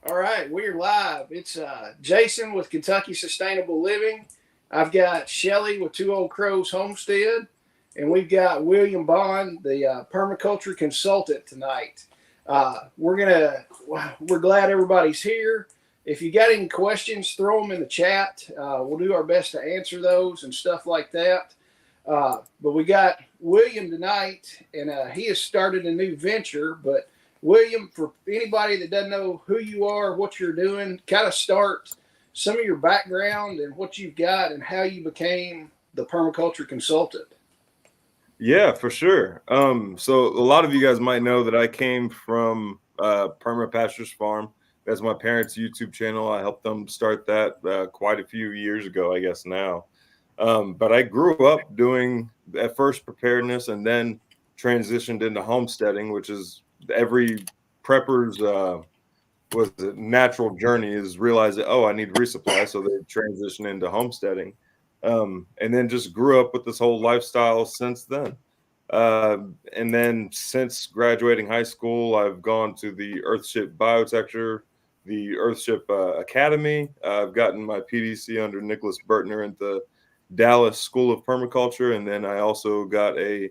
All right, we're live. It's Jason with Kentucky Sustainable Living. I've got Shelly with Two Old Crows Homestead, and we've got William Bond, the permaculture consultant tonight. We're glad everybody's here. If you got any questions, throw them in the chat. We'll do our best to answer those and stuff like that. But we got William tonight, and he has started a new venture. But William, for anybody that doesn't know who you are, what you're doing, kind of start some of your background and what you've got and how you became the permaculture consultant. Yeah, for sure. So a lot of you guys might know that I came from Permaculture's farm. That's my parents' YouTube channel. I helped them start that quite a few years ago, I guess now. But I grew up doing at first preparedness and then transitioned into homesteading, which is every prepper's was a natural journey is realize that, oh, I need resupply, so they transition into homesteading, and then just grew up with this whole lifestyle since then. And then since graduating high school, I've gone to the Earthship Biotecture, the Earthship Academy. I've gotten my PDC under Nicholas Bertner at the Dallas School of Permaculture, and then I also got a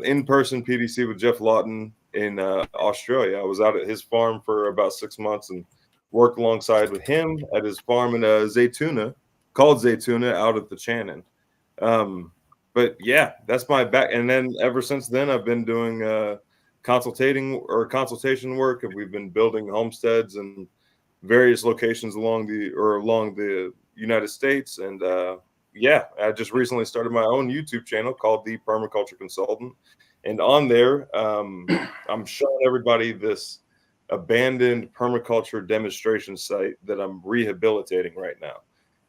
in-person PDC with Jeff Lawton in Australia. I was out at his farm for about 6 months and worked alongside with him at his farm in Zaytuna, called Zaytuna, out at the Channon. But yeah, that's my back. And then ever since then, I've been doing consultation work, and we've been building homesteads in various locations along the United States. And yeah, I just recently started my own YouTube channel called The Permaculture Consultant. And on there, I'm showing everybody this abandoned permaculture demonstration site that I'm rehabilitating right now.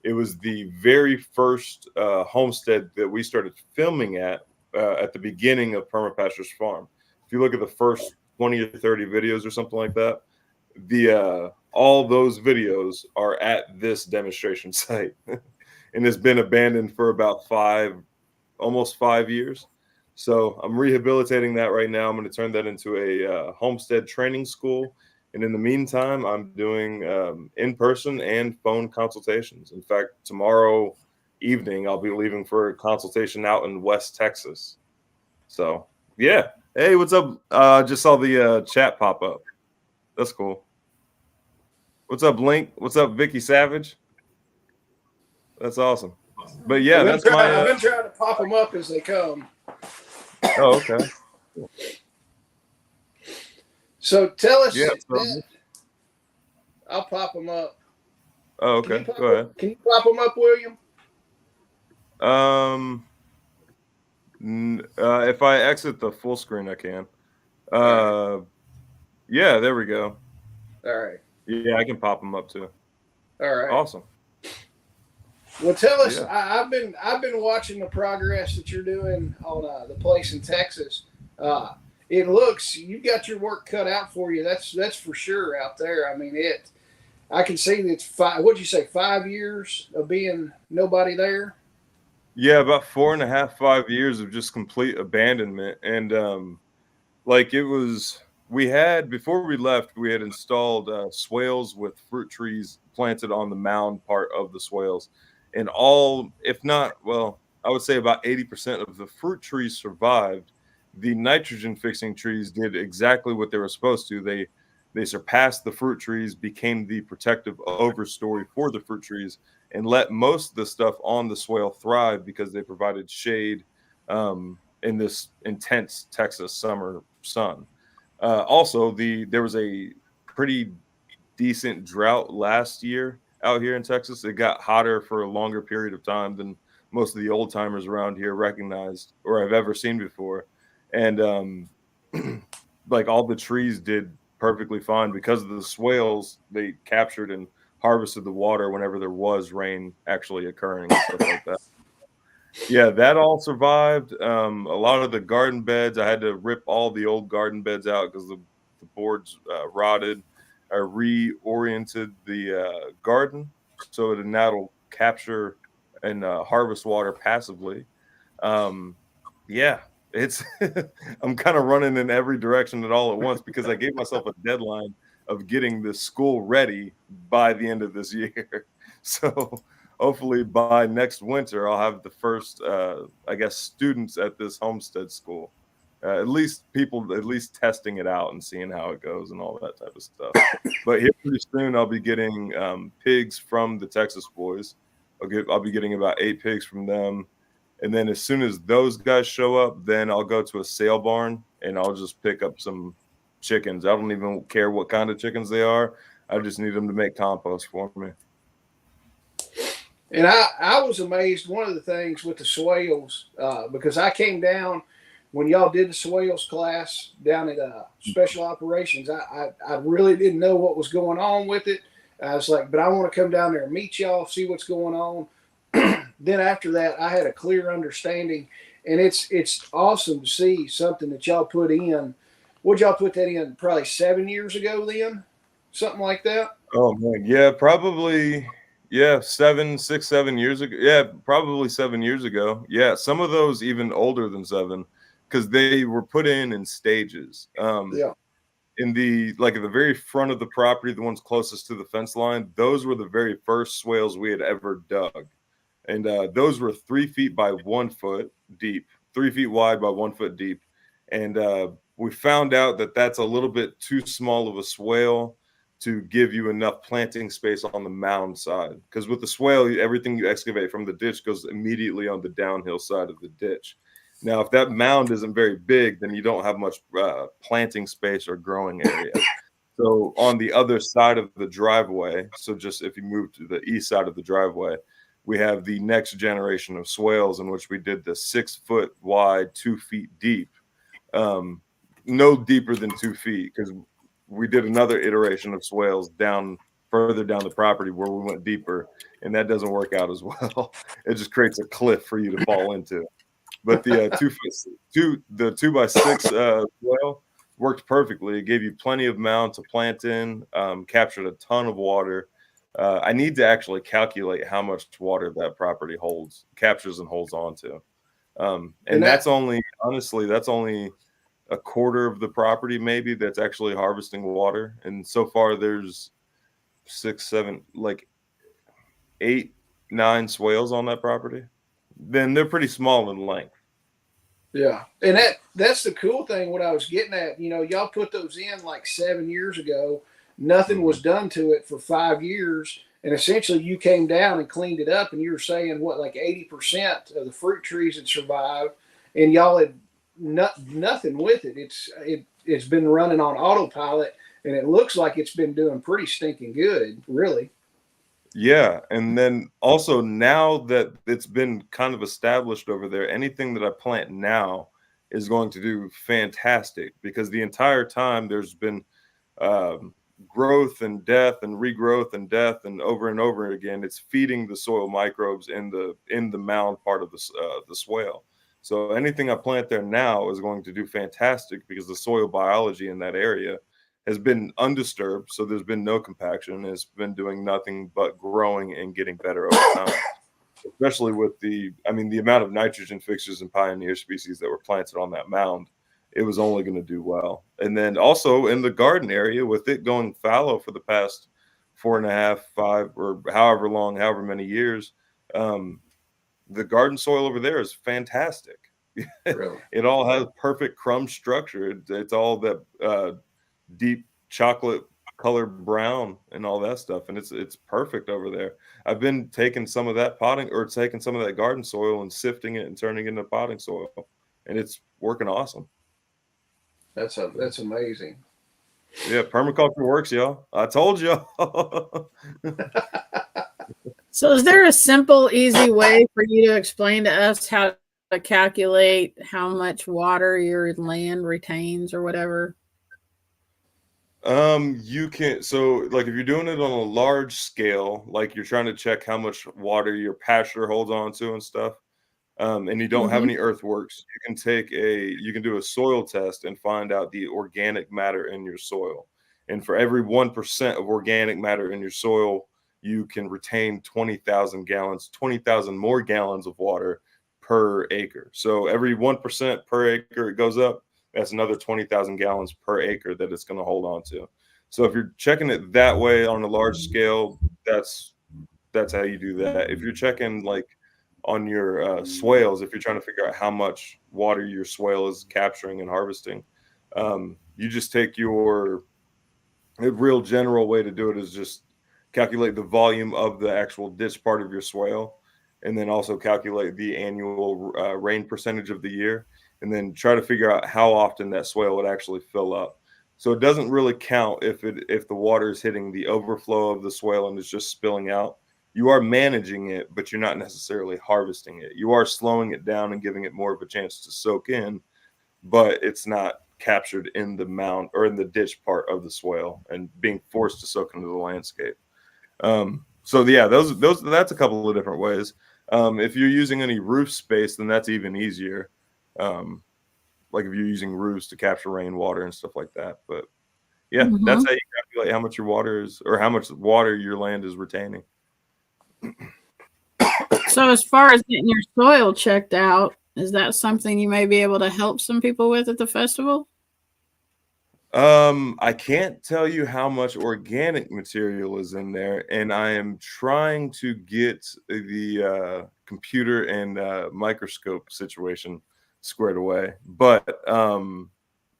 It was the very first homestead that we started filming at the beginning of Permaculture's farm. If you look at the first 20 or 30 videos or something like that, the all those videos are at this demonstration site. And it's been abandoned for about almost 5 years. So I'm rehabilitating that right now. I'm going to turn that into a homestead training school. And in the meantime, I'm doing in-person and phone consultations. In fact, tomorrow evening, I'll be leaving for a consultation out in West Texas. So yeah. Hey, what's up? Just saw the chat pop up. That's cool. What's up, Link? What's up, Vicky Savage? That's awesome. But yeah, I've been trying to pop them up as they come. Oh, okay. So tell us. Yeah. I'll pop them up. Oh, okay. Go ahead. Can you pop them up, William? If I exit the full screen, I can. Yeah, there we go. All right. Yeah, I can pop them up too. All right. Awesome. Well, tell us. Yeah. I've been watching the progress that you're doing on the place in Texas. It looks you've got your work cut out for you. That's for sure out there. I mean it. I can see that it's 5. What'd you say? 5 years of being nobody there. Yeah, about 4.5, 5 years of just complete abandonment, and like it was. We had before we left, we had installed swales with fruit trees planted on the mound part of the swales. And all, if not, well, I would say about 80% of the fruit trees survived. The nitrogen fixing trees did exactly what they were supposed to. They surpassed the fruit trees, became the protective overstory for the fruit trees, and let most of the stuff on the swale thrive because they provided shade in this intense Texas summer sun. Also, there was a pretty decent drought last year out here in Texas. It got hotter for a longer period of time than most of the old timers around here recognized or have ever seen before. And like all the trees did perfectly fine because of the swales. They captured and harvested the water whenever there was rain actually occurring and stuff like that. Yeah, that all survived. A lot of the garden beds, I had to rip all the old garden beds out because the boards rotted. I reoriented the garden so that now it'll capture and harvest water passively. Yeah, it's I'm kind of running in every direction at all at once because I gave myself a deadline of getting this school ready by the end of this year. So hopefully by next winter, I'll have the first, I guess, students at this homestead school. At least people, at least testing it out and seeing how it goes and all that type of stuff. But here pretty soon, I'll be getting pigs from the Texas boys. I'll be getting about 8 pigs from them. And then as soon as those guys show up, then I'll go to a sale barn and I'll just pick up some chickens. I don't even care what kind of chickens they are. I just need them to make compost for me. And I was amazed. One of the things with the swales, because I came down when y'all did the swales class down at Special Operations. I really didn't know what was going on with it. I was like, but I want to come down there and meet y'all, see what's going on. Then after that, I had a clear understanding, and it's awesome to see something that y'all put in. Would y'all put that in probably 7 years ago then? Something like that? Oh man, yeah, probably, yeah, 7 years ago. Yeah, probably 7 years ago. Yeah, some of those even older than 7, because they were put in stages. Yeah. In the like at the very front of the property, the ones closest to the fence line, those were the very first swales we had ever dug. And those were 3 feet by 1 foot deep, 3 feet wide by 1 foot deep. And we found out that that's a little bit too small of a swale to give you enough planting space on the mound side. Because with the swale, everything you excavate from the ditch goes immediately on the downhill side of the ditch. Now, if that mound isn't very big, then you don't have much planting space or growing area. So on the other side of the driveway, so just if you move to the east side of the driveway, we have the next generation of swales in which we did the 6 foot wide, 2 feet deep. No deeper than 2 feet, because we did another iteration of swales down further down the property where we went deeper, and that doesn't work out as well. It just creates a cliff for you to fall into. But the 2x6 swale worked perfectly. It gave you plenty of mound to plant in, captured a ton of water. I need to actually calculate how much water that property captures and holds on to. And that's only, honestly, that's only a quarter of the property maybe that's actually harvesting water. And so far there's 6, 7, like 8, 9 swales on that property. Then they're pretty small in length. Yeah. And that's the cool thing, what I was getting at. Y'all put those in like 7 years ago. Nothing was done to it for 5 years. And essentially you came down and cleaned it up, and you were saying what, like 80% of the fruit trees had survived, and y'all had nothing with it. It's been running on autopilot, and it looks like it's been doing pretty stinking good, really. Yeah, and then also now that it's been kind of established over there, anything that I plant now is going to do fantastic, because the entire time there's been growth and death and regrowth and death, and over again, it's feeding the soil microbes in the mound part of the swale. So anything I plant there now is going to do fantastic, because the soil biology in that area has been undisturbed. So there's been no compaction. It's been doing nothing but growing and getting better over time. Especially with the amount of nitrogen fixtures and pioneer species that were planted on that mound, it was only going to do well. And then also in the garden area, with it going fallow for the past 4.5, 5, or however many years, the garden soil over there is fantastic. Really? It all has perfect crumb structure. It's all that deep chocolate colored brown and all that stuff, and it's perfect over there. I've been taking some of that garden soil and sifting it and turning it into potting soil, and it's working awesome. That's amazing. Yeah, permaculture works, y'all. I told y'all. So is there a simple, easy way for you to explain to us how to calculate how much water your land retains or whatever? You can, so like if you're doing it on a large scale, like you're trying to check how much water your pasture holds on to and stuff, and you don't have any earthworks, you can do a soil test and find out the organic matter in your soil. And for every 1% of organic matter in your soil, you can retain 20,000 more gallons of water per acre. So every 1% per acre it goes up, that's another 20,000 gallons per acre that it's going to hold on to. So if you're checking it that way on a large scale, that's how you do that. If you're checking like on your swales, if you're trying to figure out how much water your swale is capturing and harvesting, you just take your a real general way to do it is just calculate the volume of the actual ditch part of your swale, and then also calculate the annual rain percentage of the year, and then try to figure out how often that swale would actually fill up. So it doesn't really count if the water is hitting the overflow of the swale and it's just spilling out. You are managing it, but you're not necessarily harvesting it. You are slowing it down and giving it more of a chance to soak in, but it's not captured in the mound or in the ditch part of the swale and being forced to soak into the landscape. So yeah, those that's a couple of different ways. If you're using any roof space, then that's even easier. Like if you're using roofs to capture rainwater and stuff like that. But yeah, that's how you calculate how much your water is or how much water your land is retaining. So as far as getting your soil checked out, is that something you may be able to help some people with at the festival? I can't tell you how much organic material is in there, and I am trying to get the computer and microscope situation squared away. But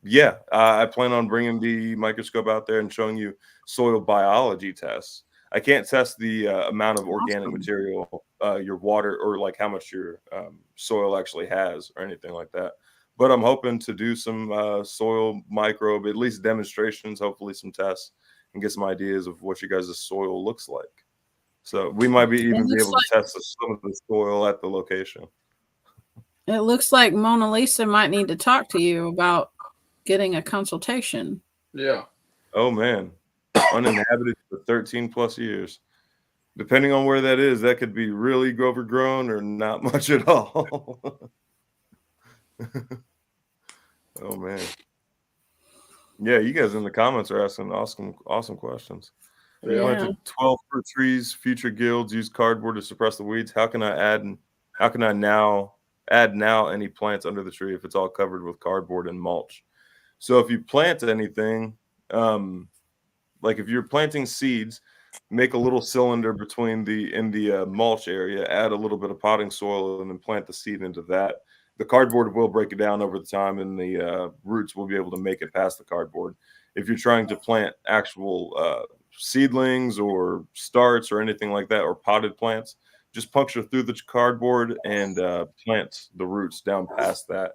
yeah, I plan on bringing the microscope out there and showing you soil biology tests. I can't test the amount of organic Awesome. material, your water, or like how much your soil actually has, or anything like that. But I'm hoping to do some soil microbe, at least demonstrations, hopefully some tests, and get some ideas of what you guys' soil looks like. So we might be even be able to test some of the soil at the location. It looks like Mona Lisa might need to talk to you about getting a consultation. Yeah. Oh man, uninhabited for 13 plus years. Depending on where that is, that could be really overgrown or not much at all. Oh man. Yeah, you guys in the comments are asking awesome questions. Yeah. Planted 12 fruit trees, future guilds use cardboard to suppress the weeds. How can I now add any plants under the tree if it's all covered with cardboard and mulch? So if you plant anything, like if you're planting seeds, make a little cylinder between the mulch area, add a little bit of potting soil, and then plant the seed into that. The cardboard will break it down over the time, and the roots will be able to make it past the cardboard. If you're trying to plant actual seedlings or starts or anything like that, or potted plants, just puncture through the cardboard and plant the roots down past that.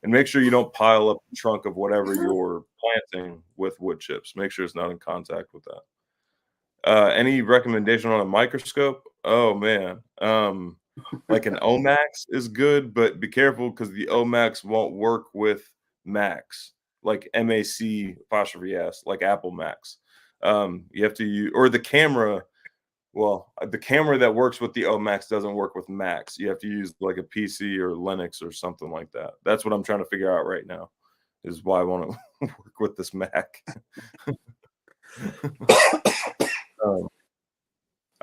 And make sure you don't pile up the trunk of whatever you're planting with wood chips. Make sure it's not in contact with that. Any recommendation on a microscope? Oh man, like an Omax is good, but be careful because the Omax won't work with Max, like MAC apostrophe S, like Apple Max. You have to use or the camera. Well, the camera that works with the Omax doesn't work with Max. You have to use like a PC or Linux or something like that. That's what I'm trying to figure out right now. Is why I want to work with this Mac.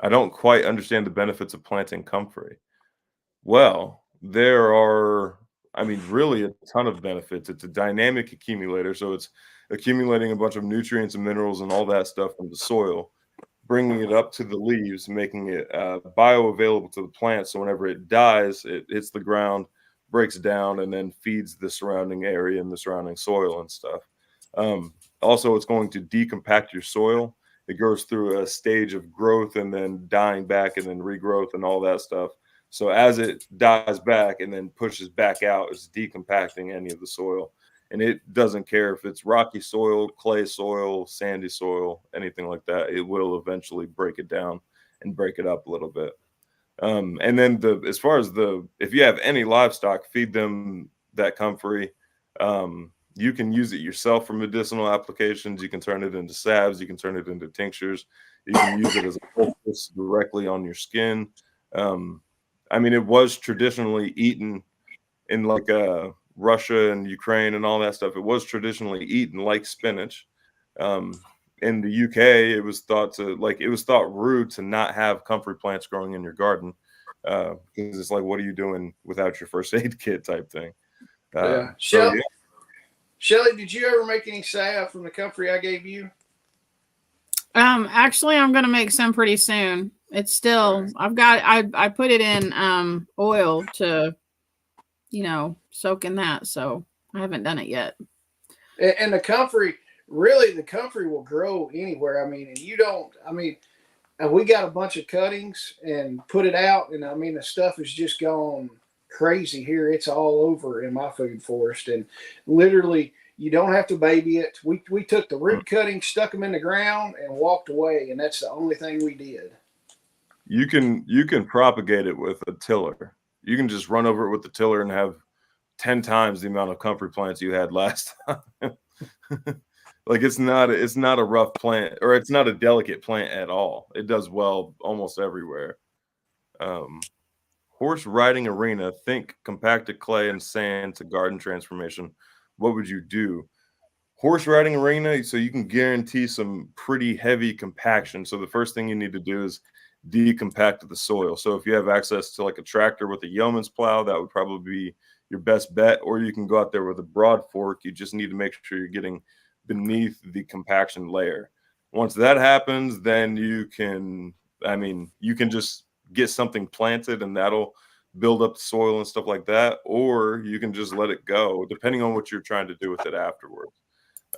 I don't quite understand the benefits of planting comfrey. Well, there are, I mean, really a ton of benefits. It's a dynamic accumulator, so it's accumulating a bunch of nutrients and minerals and all that stuff from the soil, bringing it up to the leaves, making it bioavailable to the plant. So whenever it dies, it hits the ground, breaks down, and then feeds the surrounding area and the surrounding soil and stuff. Also, it's going to decompact your soil. It goes through a stage of growth and then dying back and then regrowth and all that stuff. So as it dies back and then pushes back out, it's decompacting any of the soil. And it doesn't care if it's rocky soil, clay soil, sandy soil, anything like that. It will eventually break it down and break it up a little bit. And then as far as if you have any livestock, feed them that comfrey. You can use it yourself for medicinal applications. You can turn it into salves. You can turn it into tinctures. You can use it as a poultice directly on your skin. I mean, it was traditionally eaten in like Russia and Ukraine and all that stuff. It was traditionally eaten like spinach. In the UK, it was thought rude to not have comfrey plants growing in your garden because it's like, what are you doing without your first aid kit type thing? Yeah. So, yeah. Shelly, did you ever make any salve from the comfrey I gave you? Actually, I'm gonna make some pretty soon. It's still I put it in oil to soak in that, so I haven't done it yet. And the comfrey, really, the comfrey will grow anywhere. I mean, and you don't. I mean, and we got a bunch of cuttings and put it out, and I mean, the stuff is just gone crazy here. It's all over in my food forest, and literally, you don't have to baby it. We took the root cuttings, stuck them in the ground, and walked away, and that's the only thing we did. You can propagate it with a tiller. You can just run over it with the tiller and have 10 times the amount of comfrey plants you had last time. Like it's not a rough plant, or it's not a delicate plant at all. It does well almost everywhere. Horse riding arena, think compacted clay and sand to garden transformation. What would you do? Horse riding arena, so you can guarantee some pretty heavy compaction. So the first thing you need to do is decompact the soil. So if you have access to like a tractor with a yeoman's plow, that would probably be your best bet. Or you can go out there with a broad fork. You just need to make sure you're getting beneath the compaction layer. Once that happens, then you can just get something planted and that'll build up the soil and stuff like that. Or you can just let it go, depending on what you're trying to do with it afterwards.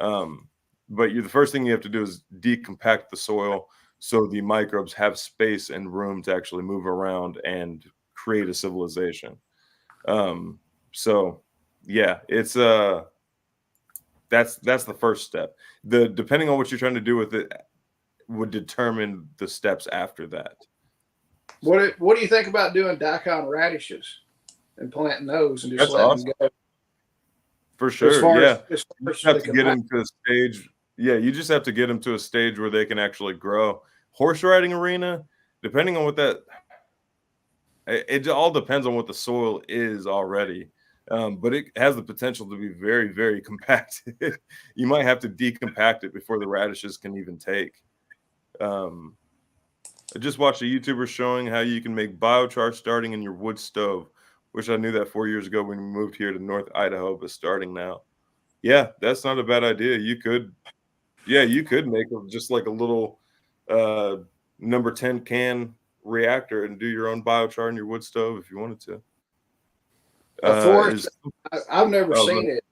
But the first thing you have to do is decompact the soil so the microbes have space and room to actually move around and create a civilization. So yeah, it's that's the first step. Depending on what you're trying to do with it would determine the steps after that. What do you think about doing daikon radishes and planting those and just That's letting awesome. them go? For sure, You just have to get them to a stage. Yeah, you just have to get them to a stage where they can actually grow. Horse riding arena, depending on it all depends on what the soil is already. But it has the potential to be very, very compacted. You might have to decompact it before the radishes can even take. I just watched a YouTuber showing how you can make biochar starting in your wood stove. Wish I knew that 4 years ago when we moved here to North Idaho, but starting now. Yeah, that's not a bad idea. You could make just like a little number 10 can reactor and do your own biochar in your wood stove if you wanted to. Forrest, I've never seen it.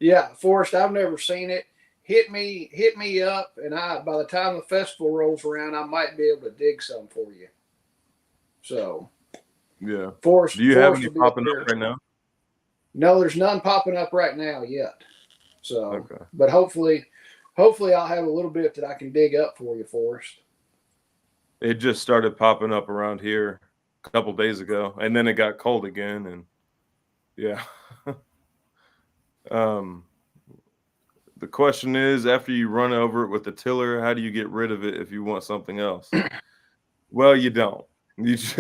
Yeah, Forrest, I've never seen it. Hit me up, and by the time the festival rolls around, I might be able to dig some for you. So yeah, Forrest, do you have any popping up right now? No, there's none popping up right now yet. So, okay. But hopefully I'll have a little bit that I can dig up for you, Forrest. It just started popping up around here a couple days ago, and then it got cold again, and yeah. The question is, after you run over it with the tiller, how do you get rid of it if you want something else? Well, you don't. It's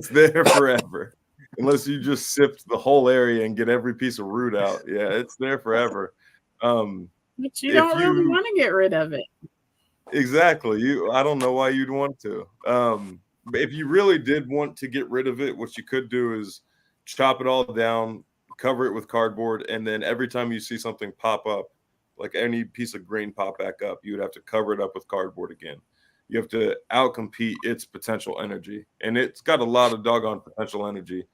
there forever. Unless you just sift the whole area and get every piece of root out. Yeah, it's there forever. But you don't really want to get rid of it. Exactly. I don't know why you'd want to. But if you really did want to get rid of it, what you could do is chop it all down, cover it with cardboard, and then every time you see something pop up, like any piece of green pop back up, you would have to cover it up with cardboard again. You have to outcompete its potential energy, and it's got a lot of doggone potential energy.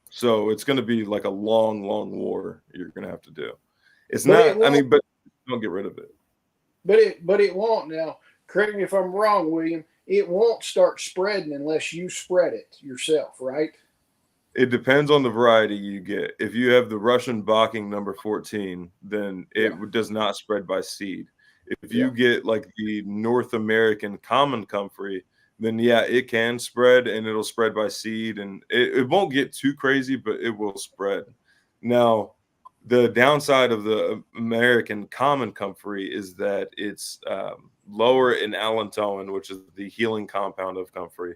So it's going to be like a long, long war you're going to have to do. But don't get rid of it. But it won't now. Correct me if I'm wrong, William. It won't start spreading unless you spread it yourself, right? It depends on the variety you get. If you have the Russian Bocking number 14, then it does not spread by seed. If you get like the North American common comfrey, then it can spread and it'll spread by seed, and it won't get too crazy, but it will spread. Now, the downside of the American common comfrey is that it's lower in allantoin, which is the healing compound of comfrey,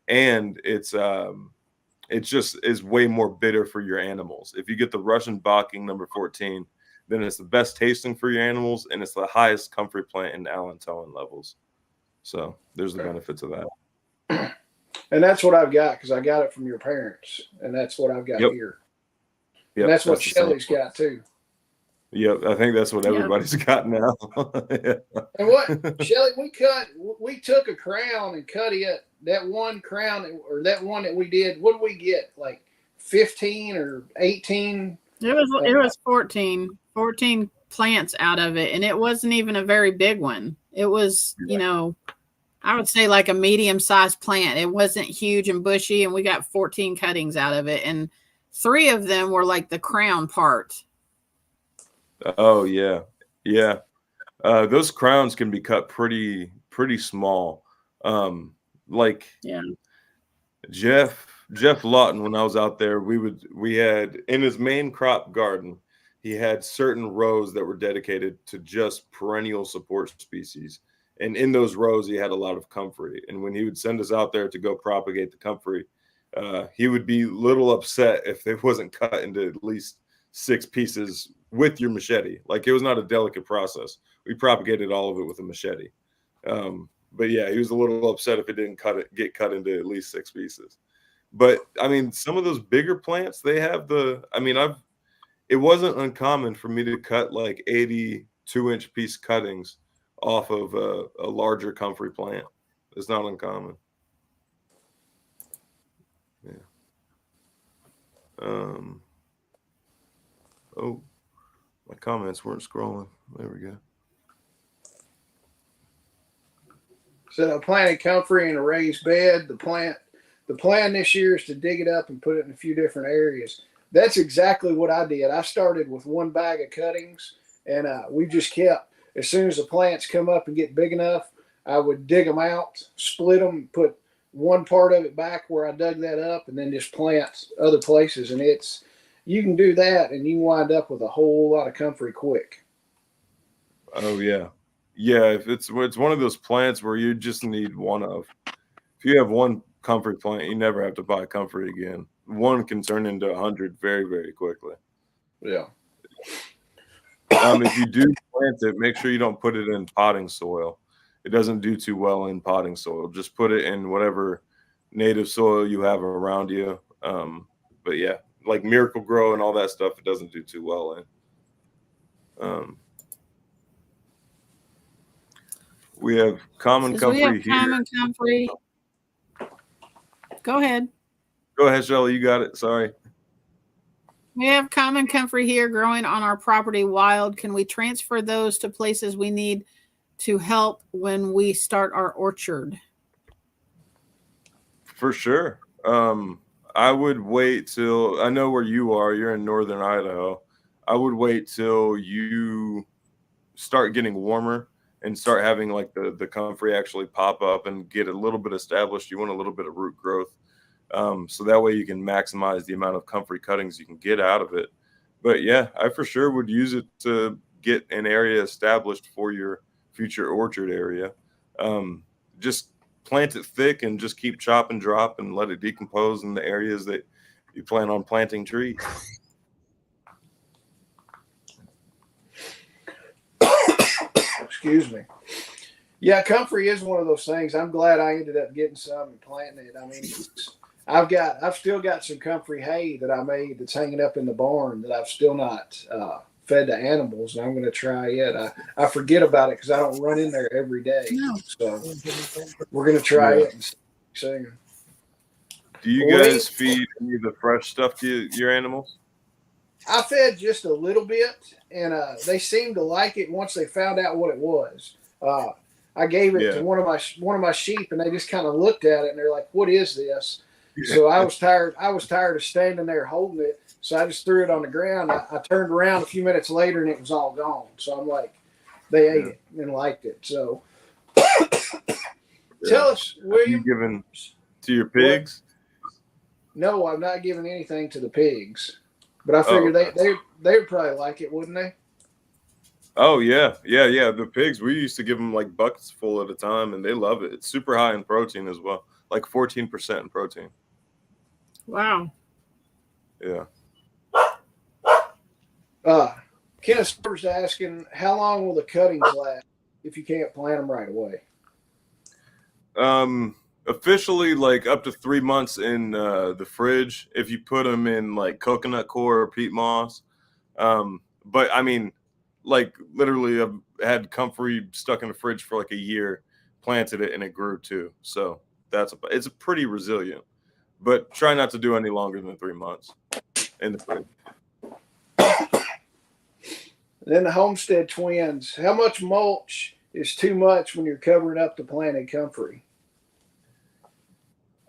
and it just is way more bitter for your animals. If you get the Russian Bocking number 14, then it's the best tasting for your animals, and it's the highest comfrey plant in allantoin levels. So there's the benefits of that. And that's what I've got, because I got it from your parents, and that's what I've got here. Yep, and that's what Shelly's got too. Yep, I think that's what Yep. everybody's got now. Yeah. And what, Shelly, we took a crown and cut it. That one crown, or that one that we did, what did we get? Like 15 or 18? It was 14 plants out of it, and it wasn't even a very big one. It was, I would say like a medium-sized plant. It wasn't huge and bushy, and we got 14 cuttings out of it, and 3 of them were like the crown part. Oh yeah, yeah. Those crowns can be cut pretty small. Like Yeah. Jeff Lawton, when I was out there, we had in his main crop garden, he had certain rows that were dedicated to just perennial support species. And in those rows, he had a lot of comfrey. And when he would send us out there to go propagate the comfrey, he would be a little upset if it wasn't cut into at least 6 pieces with your machete. Like, it was not a delicate process. We propagated all of it with a machete. But yeah, he was a little upset if it didn't get cut into at least 6 pieces. But I mean, some of those bigger plants, they have it wasn't uncommon for me to cut like 82-inch piece cuttings off of a larger comfrey plant. It's not uncommon. Yeah. Oh, my comments weren't scrolling. There we go. So I planted comfrey in a raised bed. The plan this year is to dig it up and put it in a few different areas. That's exactly what I did. I started with 1 bag of cuttings, and we just kept, as soon as the plants come up and get big enough, I would dig them out, split them, put one part of it back where I dug that up, and then just plant other places. And you can do that, and you wind up with a whole lot of comfrey quick. Oh yeah. Yeah, if it's one of those plants where you just need one of. If you have one comfrey plant, you never have to buy comfrey again. One can turn into 100 very, very quickly. Yeah. If you do plant it, make sure you don't put it in potting soil. It doesn't do too well in potting soil. Just put it in whatever native soil you have around you. But yeah, like Miracle Grow and all that stuff, it doesn't do too well in. We have common comfrey here. Common comfrey. Go ahead. Go ahead, Shelly. You got it. Sorry. We have common comfrey here growing on our property wild. Can we transfer those to places we need to help when we start our orchard? For sure. I would wait till, I know where you are. You're in northern Idaho. I would wait till you start getting warmer and start having like the comfrey actually pop up and get a little bit established. You want a little bit of root growth. So that way you can maximize the amount of comfrey cuttings you can get out of it. But yeah, I for sure would use it to get an area established for your future orchard area. Just plant it thick and just keep chop and drop and let it decompose in the areas that you plan on planting trees. Excuse me. Yeah, comfrey is one of those things. I'm glad I ended up getting some and planting it. I mean, I've still got some comfrey hay that I made that's hanging up in the barn that I've still not fed the animals, and I'm going to try it. I forget about it because I don't run in there every day. No. So we're going to try it soon. Do you guys feed any of the fresh stuff to your animals? I fed just a little bit, and they seemed to like it once they found out what it was. I gave it to one of my sheep, and they just kind of looked at it, and they're like, "What is this?" So I was tired of standing there holding it, so I just threw it on the ground. I turned around a few minutes later, and it was all gone. So I'm like, they ate it and liked it. So tell us, William. Are you giving to your pigs? No, I'm not giving anything to the pigs. But I figured they would probably like it, wouldn't they? Oh, yeah. The pigs, we used to give them like buckets full at a time, and they love it. It's super high in protein as well, like 14% in protein. Wow. Yeah. Kenneth Silver's asking, how long will the cuttings last if you can't plant them right away? Officially, like up to 3 months in the fridge if you put them in like coconut coir or peat moss. But I mean, like literally I've had comfrey stuck in the fridge for like a year, planted it, and it grew too. So it's pretty resilient, but try not to do any longer than 3 months in the fridge. Then the Homestead Twins. How much mulch is too much when you're covering up the planted comfrey?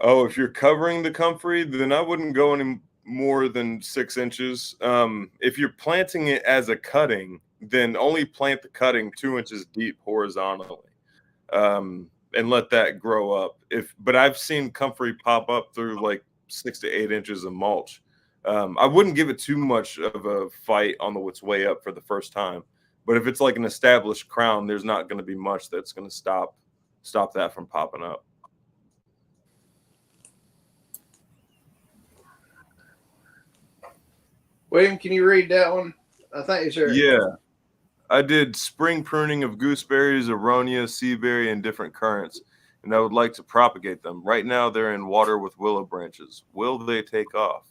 Oh, if you're covering the comfrey, then I wouldn't go any more than 6 inches. If you're planting it as a cutting, then only plant the cutting 2 inches deep horizontally, and let that grow up. But I've seen comfrey pop up through like 6 to 8 inches of mulch. I wouldn't give it too much of a fight on its way up for the first time. But if it's like an established crown, there's not going to be much that's going to stop that from popping up. William, can you read that one? I think it's there. Yeah. I did spring pruning of gooseberries, aronia, seaberry, and different currants, and I would like to propagate them. Right now, they're in water with willow branches. Will they take off?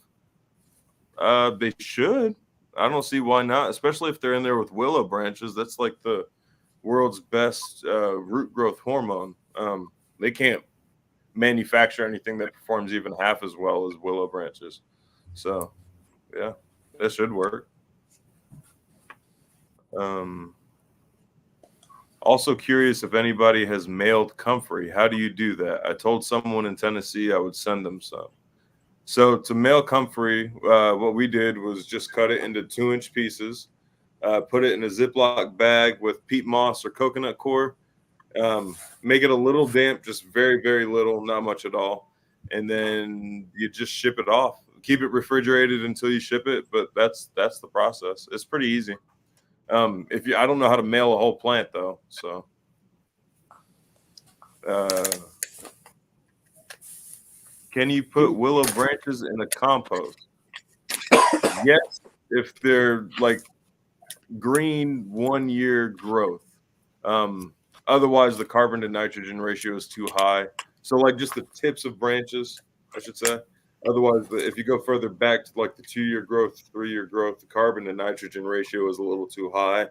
They should. I don't see why not, especially if they're in there with willow branches. That's like the world's best root growth hormone. They can't manufacture anything that performs even half as well as willow branches. So, yeah, that should work. Also curious if anybody has mailed comfrey. How do you do that? I told someone in Tennessee I would send them some. So to mail comfrey, what we did was just cut it into 2-inch pieces, put it in a Ziploc bag with peat moss or coconut coir, make it a little damp, just very, very little, not much at all. And then you just ship it off. Keep it refrigerated until you ship it, but that's the process. It's pretty easy. I don't know how to mail a whole plant though, so can you put willow branches in a compost? Yes, if they're like green 1 year growth. Otherwise the carbon to nitrogen ratio is too high. So like just the tips of branches, I should say. Otherwise, if you go further back to like the 2-year growth, 3-year growth, the carbon to nitrogen ratio is a little too high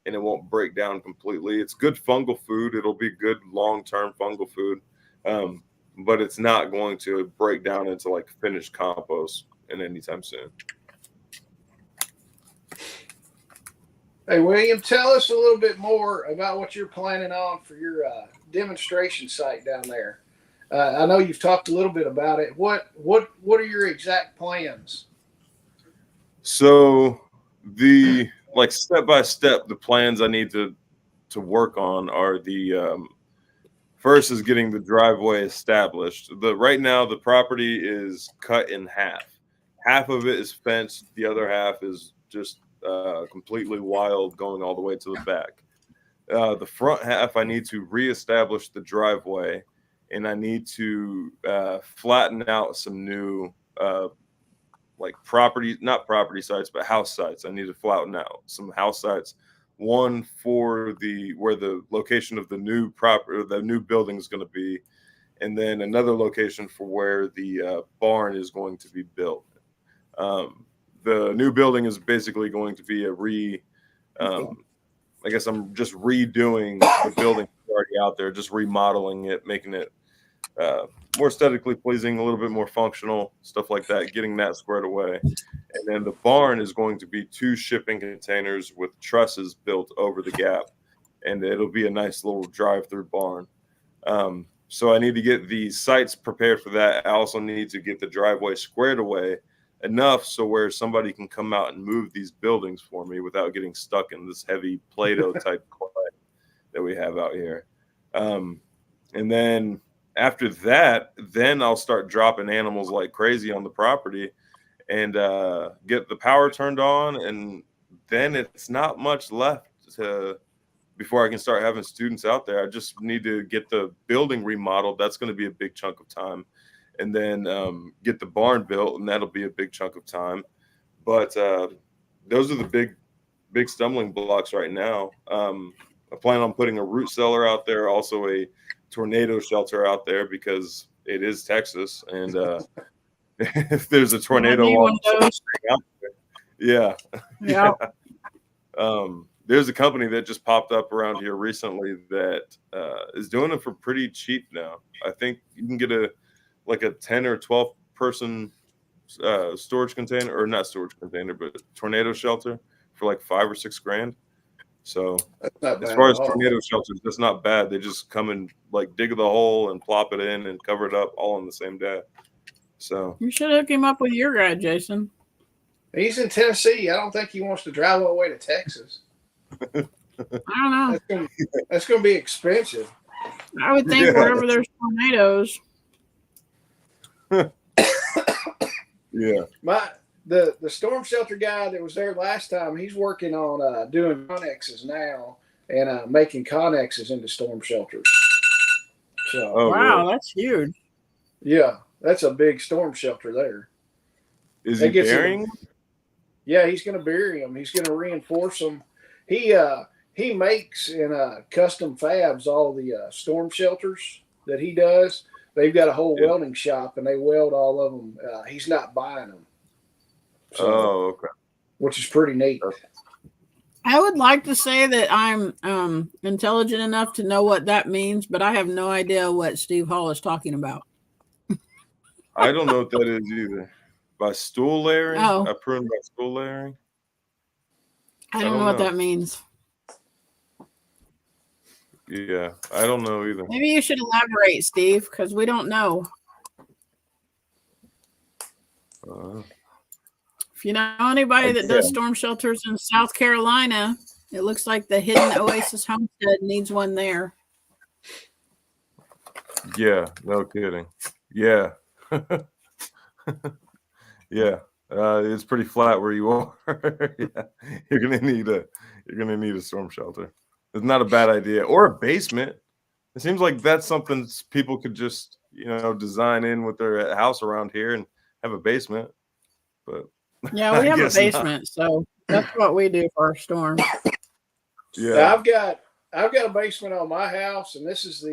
and it won't break down completely. It's good fungal food. It'll be good long-term fungal food, but it's not going to break down into like finished compost in anytime soon. Hey, William, tell us a little bit more about what you're planning on for your demonstration site down there. I know you've talked a little bit about it. What are your exact plans? So the like step by step, the plans I need to work on are the first is getting the driveway established. Right now the property is cut in half. Half of it is fenced. The other half is just completely wild, going all the way to the back. The front half, I need to reestablish the driveway. And I need to flatten out some new like not property sites, but house sites. I need to flatten out some house sites. One for where the location of the new building is going to be, and then another location for where the barn is going to be built. The new building is basically going to be I guess I'm just redoing the building already out there, just remodeling it, making it more aesthetically pleasing, a little bit more functional, stuff like that, getting that squared away. And then the barn is going to be 2 shipping containers with trusses built over the gap, and it'll be a nice little drive-through barn. So I need to get the sites prepared for that. I also need to get the driveway squared away enough so where somebody can come out and move these buildings for me without getting stuck in this heavy Play-Doh type clay that we have out here. And then after that, then I'll start dropping animals like crazy on the property and get the power turned on. And then it's not much left before I can start having students out there. I just need to get the building remodeled. That's going to be a big chunk of time. And then get the barn built, and that'll be a big chunk of time. But those are the big stumbling blocks right now. I plan on putting a root cellar out there, also a tornado shelter out there, because it is Texas, and if there's a tornado, yeah. yeah. there's a company that just popped up around here recently that is doing it for pretty cheap now. I think you can get a 10 or 12 person storage container, or not storage container, but tornado shelter for like $5 or $6 grand. So That's not as bad far at as all. tornado shelters, that's not bad. They just come and like dig the hole and plop it in and cover it up all on the same day. So You should hook him up with your guy, Jason. He's in Tennessee. I don't think he wants to drive all the way to Texas. I don't know. That's going to be expensive. I would think wherever there's tornadoes. yeah. The storm shelter guy that was there last time, he's working on doing connexes now and making connexes into storm shelters. So Wow, really? that's huge. Yeah, that's a big storm shelter there. Is he burying? Yeah, he's going to bury them. He's going to reinforce them. He makes and custom fabs all the storm shelters that he does. They've got a whole welding shop, and they weld all of them. He's not buying them. So, okay. Which is pretty neat. I would like to say that I'm intelligent enough to know what that means, but I have no idea what Steve Hall is talking about. I don't know what that is either. By stool layering? Oh. I prune by stool layering? I don't know what that means. Yeah, I don't know either. Maybe you should elaborate, Steve, because we don't know. If you know anybody that does storm shelters in South Carolina, it looks like the Hidden Oasis Homestead needs one there. Yeah, no kidding. Yeah. Yeah. It's pretty flat where you are. Yeah. You're gonna need a storm shelter. It's not a bad idea. Or a basement. It seems like that's something people could just, design in with their house around here and have a basement. But yeah, we have a basement, so that's what we do for our storm. Yeah, I've got a basement on my house, and this is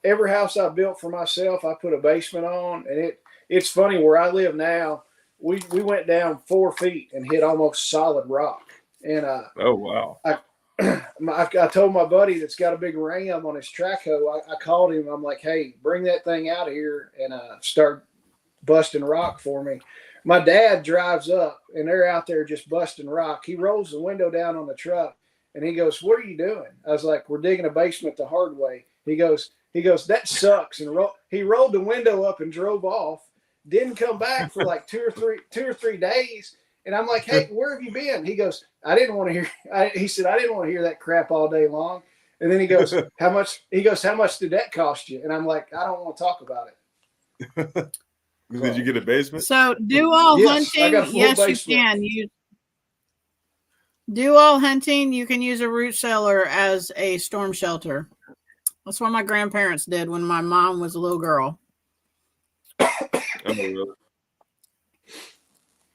every house I built for myself, I put a basement on, and it's funny where I live now. We went down 4 feet and hit almost solid rock, and oh wow! I told my buddy that's got a big ram on his track hoe. I called him. I'm like, hey, bring that thing out of here and start busting rock for me. My dad drives up, and they're out there just busting rock. He rolls the window down on the truck, and he goes, what are you doing? I was like, we're digging a basement the hard way. He goes, that sucks. And he rolled the window up and drove off. Didn't come back for like two or three days. And I'm like, hey, where have you been? He goes, I didn't want to hear. He said, I didn't want to hear that crap all day long. And then he goes, how much? He goes, how much did that cost you? And I'm like, I don't want to talk about it. Did you get a basement? So do all hunting. Yes, basement. You can. Do all hunting. You can use a root cellar as a storm shelter. That's what my grandparents did when my mom was a little girl.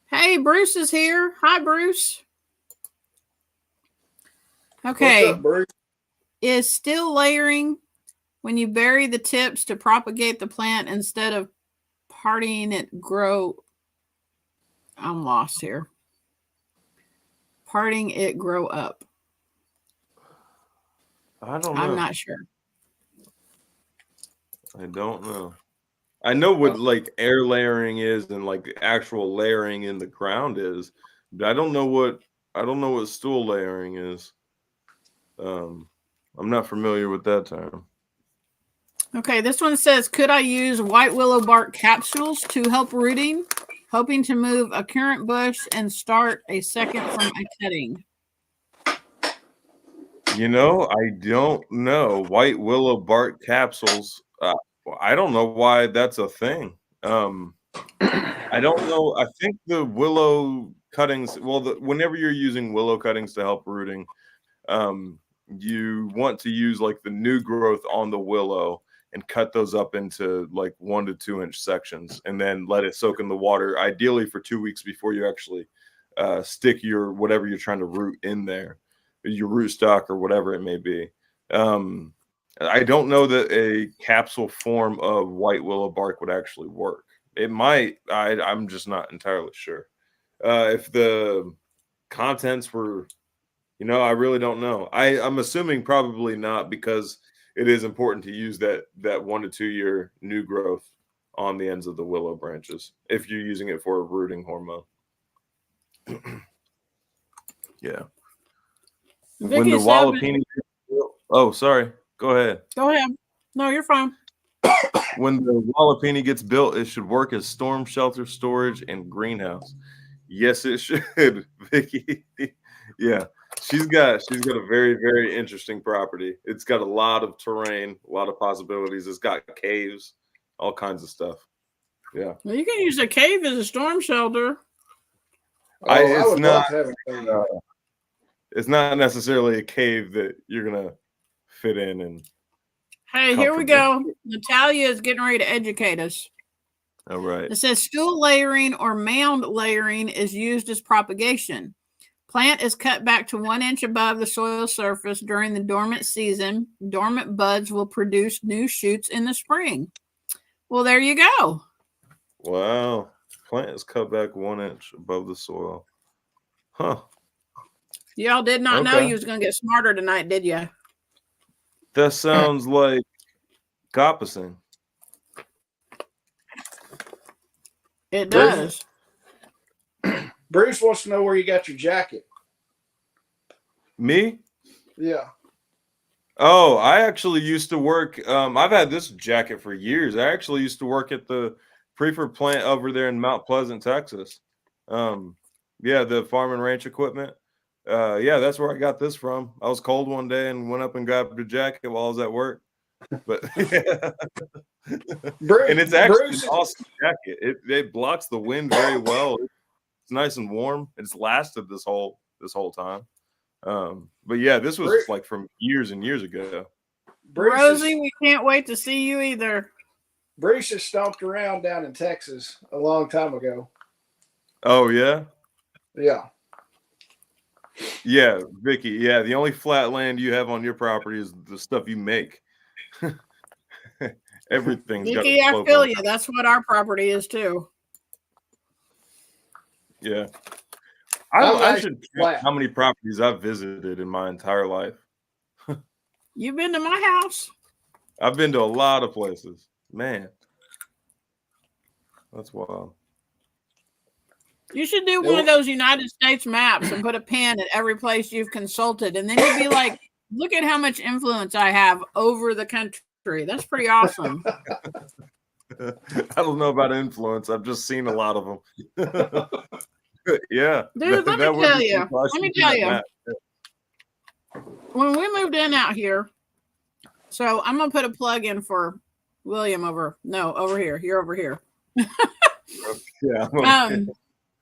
Hey, Bruce is here. Hi, Bruce. Okay. What's up, Bruce? Is still layering when you bury the tips to propagate the plant instead of parting it grow. I'm lost here. Parting it grow up. I don't know. I'm not sure. I don't know. I know what like air layering is and like actual layering in the ground is, but I don't know what stool layering is. I'm not familiar with that term. Okay, this one says, could I use white willow bark capsules to help rooting? Hoping to move a current bush and start a second from a cutting. I don't know. White willow bark capsules. I don't know why that's a thing. I don't know. I think the willow cuttings, whenever you're using willow cuttings to help rooting, you want to use like the new growth on the willow and cut those up into like 1 to 2 inch sections and then let it soak in the water, ideally for 2 weeks before you actually stick your whatever you're trying to root in there, your rootstock or whatever it may be. I don't know that a capsule form of white willow bark would actually work. It might. I'm just not entirely sure. If the contents were I really don't know. I'm assuming probably not, because it is important to use that 1 to 2 year new growth on the ends of the willow branches if you're using it for a rooting hormone. Yeah. When the jalapeno, oh, sorry, go ahead. Go ahead. No, you're fine. When the jalapeno gets built, it should work as storm shelter, storage, and greenhouse. Yes, it should, Vicky. Yeah, she's got a very, very interesting property. It's got a lot of terrain, a lot of possibilities. It's got caves, all kinds of stuff. Yeah. Well, you can use a cave as a storm shelter. It's not necessarily a cave that you're gonna fit in. And hey, here we go. Natalia is getting ready to educate us. All right. It says stool layering or mound layering is used as propagation. Plant is cut back to 1 inch above the soil surface during the dormant season. Dormant buds will produce new shoots in the spring. Well, there you go. Wow. Plant is cut back 1 inch above the soil. Huh. Y'all did not know you was going to get smarter tonight, did you? That sounds like coppicing. It does. Bruce wants to know where you got your jacket. Me? Yeah. Oh, I actually used to work. I've had this jacket for years. I actually used to work at the Prefer plant over there in Mount Pleasant, Texas. Yeah, the farm and ranch equipment. Yeah, that's where I got this from. I was cold one day and went up and grabbed a jacket while I was at work. But yeah. And it's actually an awesome jacket. It blocks the wind very well. It's nice and warm. It's lasted this whole time. But yeah, this was like from years and years ago. Rosie, we can't wait to see you either. Bruce has stomped around down in Texas a long time ago. Oh yeah? Yeah. Yeah, Vicky. Yeah, the only flat land you have on your property is the stuff you make. Everything's Vicky, I feel you. That's what our property is too. Yeah. I should track how many properties I've visited in my entire life. You've been to my house? I've been to a lot of places. Man. That's wild. You should do one of those United States maps and put a pin at every place you've consulted. And then you'd be like, look at how much influence I have over the country. That's pretty awesome. I don't know about influence. I've just seen a lot of them. Yeah. Dude, let me tell you. When we moved in out here, so I'm going to put a plug in for William over here. You're over here. Yeah.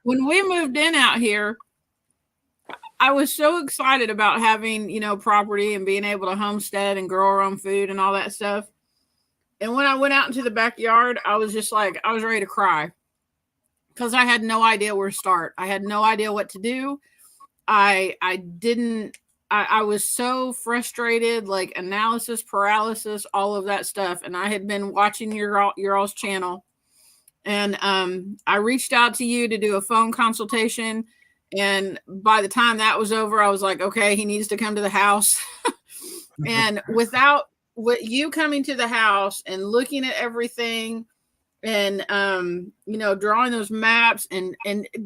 When we moved in out here, I was so excited about having, property and being able to homestead and grow our own food and all that stuff. And when I went out into the backyard, I was just like, I was ready to cry because I had no idea where to start. I had no idea what to do. I was so frustrated, like analysis paralysis, all of that stuff. And I had been watching your all's channel. And I reached out to you to do a phone consultation. And by the time that was over, I was like, okay, he needs to come to the house. And without you coming to the house and looking at everything and, drawing those maps and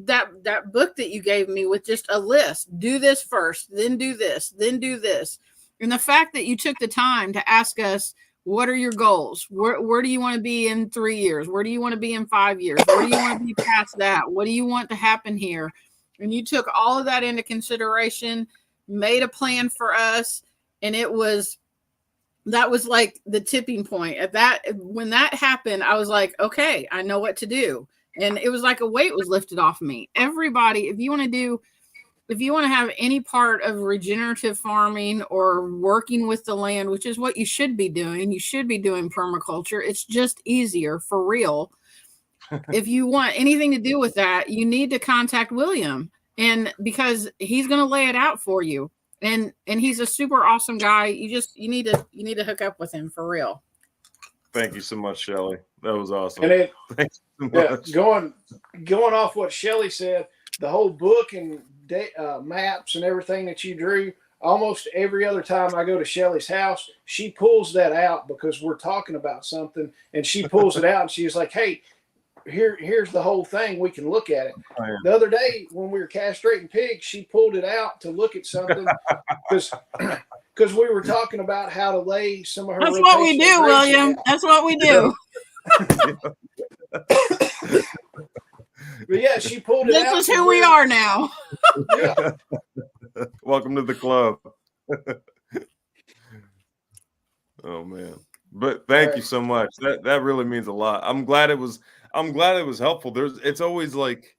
that book that you gave me with just a list, do this first, then do this, then do this. And the fact that you took the time to ask us, what are your goals? Where do you want to be in 3 years? Where do you want to be in 5 years? Where do you want to be past that? What do you want to happen here? And you took all of that into consideration, made a plan for us. And that was like the tipping point when that happened. I was like, okay, I know what to do. And it was like a weight was lifted off me. Everybody, if you want to have any part of regenerative farming or working with the land, which is what you should be doing, you should be doing permaculture. It's just easier for real. If you want anything to do with that, you need to contact William, and because he's going to lay it out for you. And he's a super awesome guy. You need to hook up with him for real. Thank you so much, Shelly. That was awesome. And thanks so much. Going off what Shelly said, the whole book and maps and everything that you drew, almost every other time I go to Shelly's house, she pulls that out because we're talking about something, and she pulls it out and she's like, "Hey, here's the whole thing. We can look at it." Oh, yeah. The other day when we were castrating pigs, she pulled it out to look at something because we were talking about how to lay some of her. That's what we do, rotational grazing William. out. That's what we do. But yeah, she pulled it out. This is who we are now. Yeah. Welcome to the club. Oh man. But thank you so much. That really means a lot. I'm glad it was helpful. It's always like,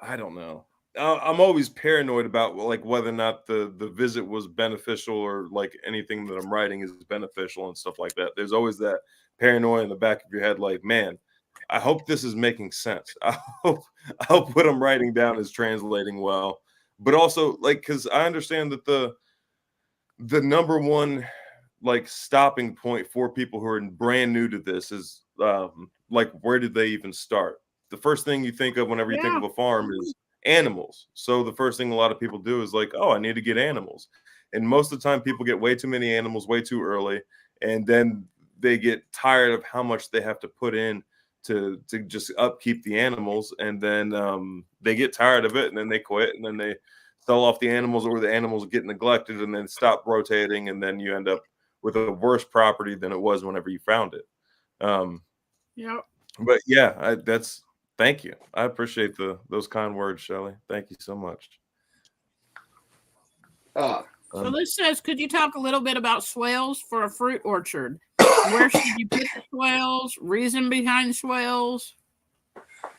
I don't know. I'm always paranoid about like whether or not the visit was beneficial or like anything that I'm writing is beneficial and stuff like that. There's always that paranoia in the back of your head, like, man, I hope this is making sense. I hope what I'm writing down is translating well. But also, like, because I understand that the number one like stopping point for people who are brand new to this is like, where did they even start? The first thing you think of whenever you think of a farm is animals. So the first thing a lot of people do is like, oh, I need to get animals. And most of the time people get way too many animals way too early. And then they get tired of how much they have to put in to just upkeep the animals. And then they get tired of it and then they quit and then they sell off the animals, or the animals get neglected and then stop rotating. And then you end up with a worse property than it was whenever you found it. Yep. But yeah, thank you. I appreciate those kind words, Shelly. Thank you so much. So this says, could you talk a little bit about swales for a fruit orchard? Where should you put the swales? Reason behind swales?